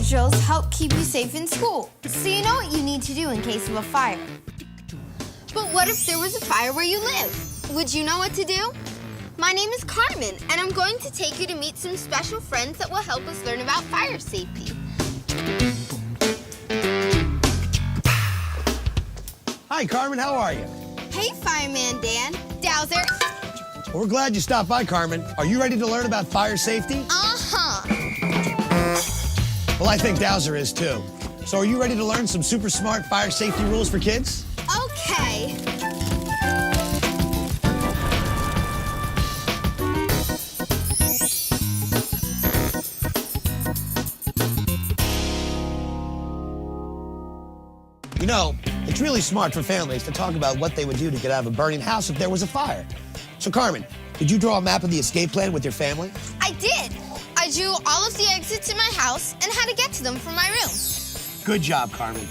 drills help keep you safe in school, so you know what you need to do in case of a fire. But what if there was a fire where you live? Would you know what to do? My name is Carmen, and I'm going to take you to meet some special friends that will help us learn about fire safety. Hi, Carmen, how are you? Hey, Fireman Dan. Dowser. Well, we're glad you stopped by, Carmen. Are you ready to learn about fire safety? Uh-huh. Well, I think Dowser is too. So are you ready to learn some super smart fire safety rules for kids? Okay. You know, it's really smart for families to talk about what they would do to get out of a burning house if there was a fire. So, Carmen, did you draw a map of the escape plan with your family? I did. I drew all of the exits in my house and how to get to them from my room. Good job, Carmen.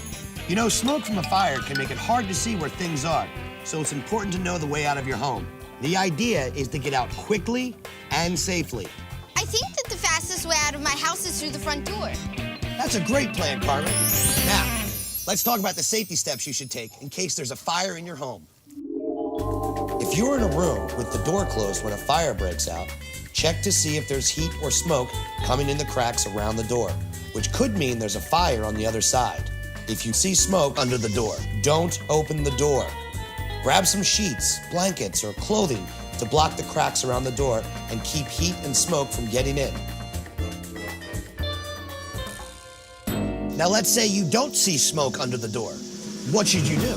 You know, smoke from a fire can make it hard to see where things are, so it's important to know the way out of your home. The idea is to get out quickly and safely. I think that the fastest way out of my house is through the front door. That's a great plan, Carmen. Now, let's talk about the safety steps you should take in case there's a fire in your home. If you're in a room with the door closed when a fire breaks out, check to see if there's heat or smoke coming in the cracks around the door, which could mean there's a fire on the other side. If you see smoke under the door, don't open the door. Grab some sheets, blankets, or clothing to block the cracks around the door and keep heat and smoke from getting in. Now let's say you don't see smoke under the door. What should you do?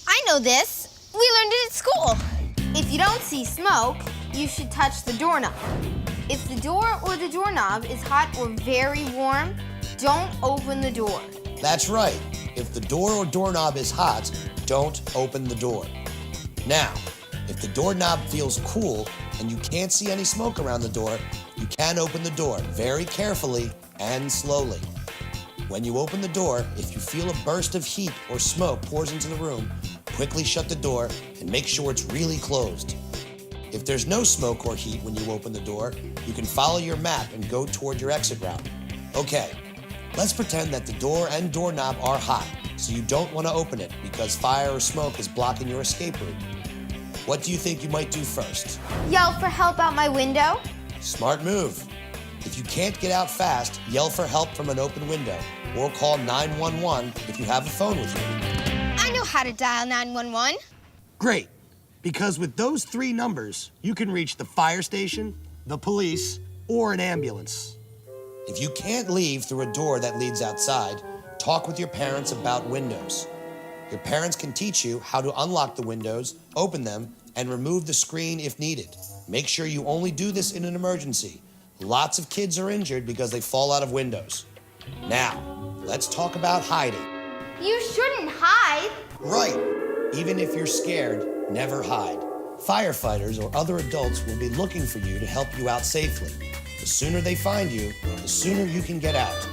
I know this. We learned it at school. If you don't see smoke, you should touch the doorknob. If the door or the doorknob is hot or very warm, don't open the door. That's right. If the door or doorknob is hot, don't open the door. Now, if the doorknob feels cool and you can't see any smoke around the door, you can open the door very carefully and slowly. When you open the door, if you feel a burst of heat or smoke pours into the room, quickly shut the door and make sure it's really closed. If there's no smoke or heat when you open the door, you can follow your map and go toward your exit route. Okay, let's pretend that the door and doorknob are hot, so you don't want to open it because fire or smoke is blocking your escape route. What do you think you might do first? Yell for help out my window. Smart move. If you can't get out fast, yell for help from an open window or call 911 if you have a phone with you. I know how to dial 911. Great, because with those 3 numbers, you can reach the fire station, the police, or an ambulance. If you can't leave through a door that leads outside, talk with your parents about windows. Your parents can teach you how to unlock the windows, open them, and remove the screen if needed. Make sure you only do this in an emergency. Lots of kids are injured because they fall out of windows. Now, let's talk about hiding. You shouldn't hide. Right. Even if you're scared, never hide. Firefighters or other adults will be looking for you to help you out safely. The sooner they find you, the sooner you can get out.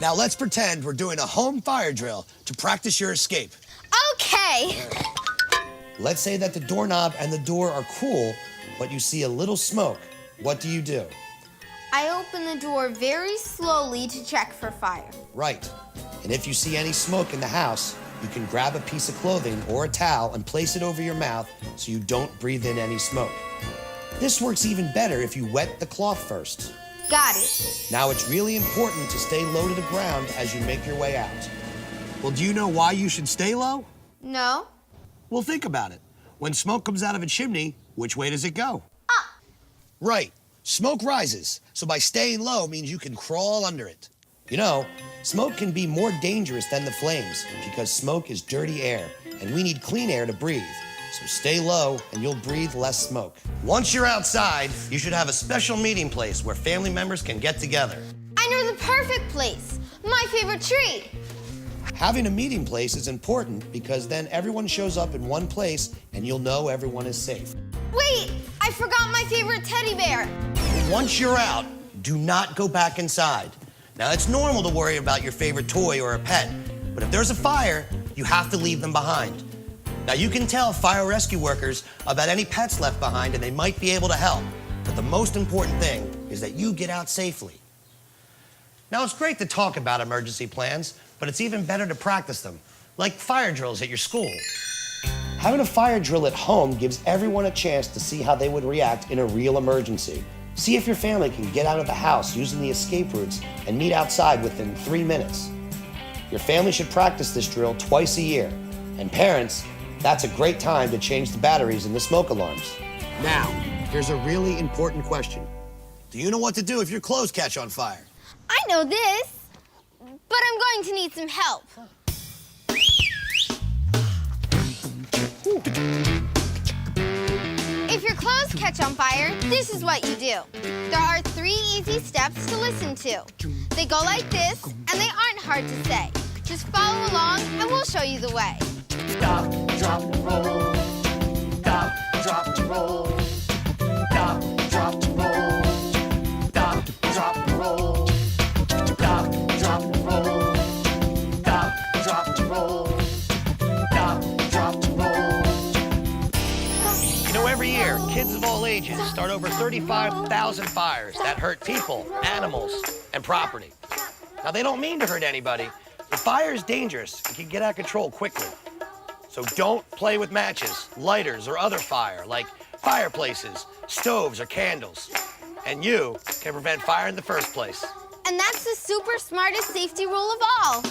Now let's pretend we're doing a home fire drill to practice your escape. Okay. Let's say that the doorknob and the door are cool, but you see a little smoke. What do you do? I open the door very slowly to check for fire. Right. And if you see any smoke in the house, you can grab a piece of clothing or a towel and place it over your mouth so you don't breathe in any smoke. This works even better if you wet the cloth first. Got it. Now it's really important to stay low to the ground as you make your way out. Well, do you know why you should stay low? No? Well, think about it. When smoke comes out of a chimney, which way does it go? Up. Right. Smoke rises, so by staying low means you can crawl under it. You know, smoke can be more dangerous than the flames because smoke is dirty air, and we need clean air to breathe. So stay low and you'll breathe less smoke. Once you're outside, you should have a special meeting place where family members can get together. I know the perfect place. My favorite tree. Having a meeting place is important because then everyone shows up in one place and you'll know everyone is safe. Wait, I forgot my favorite teddy bear. Once you're out, do not go back inside. Now, it's normal to worry about your favorite toy or a pet, but if there's a fire, you have to leave them behind. Now, you can tell fire rescue workers about any pets left behind and they might be able to help, but the most important thing is that you get out safely. Now, it's great to talk about emergency plans, but it's even better to practice them, like fire drills at your school. Having a fire drill at home gives everyone a chance to see how they would react in a real emergency. See if your family can get out of the house using the escape routes and meet outside within 3 minutes. Your family should practice this drill twice a year. And parents, that's a great time to change the batteries in the smoke alarms. Now, here's a really important question. Do you know what to do if your clothes catch on fire? I know this, but I'm going to need some help. If your clothes catch on fire, this is what you do. There are 3 easy steps to listen to. They go like this, and they aren't hard to say. Just follow along, and we'll show you the way. Stop, drop, roll. Stop, drop, roll. Stop, drop, roll. Stop, drop, roll. Stop, drop, roll. Stop, drop, roll. Stop, drop, roll. You know, every year, kids of all ages start over 35,000 fires that hurt people, animals, and property. Now, they don't mean to hurt anybody, but fire is dangerous and can get out of control quickly. So don't play with matches, lighters, or other fire, like fireplaces, stoves, or candles. And you can prevent fire in the first place. And that's the super smartest safety rule of all.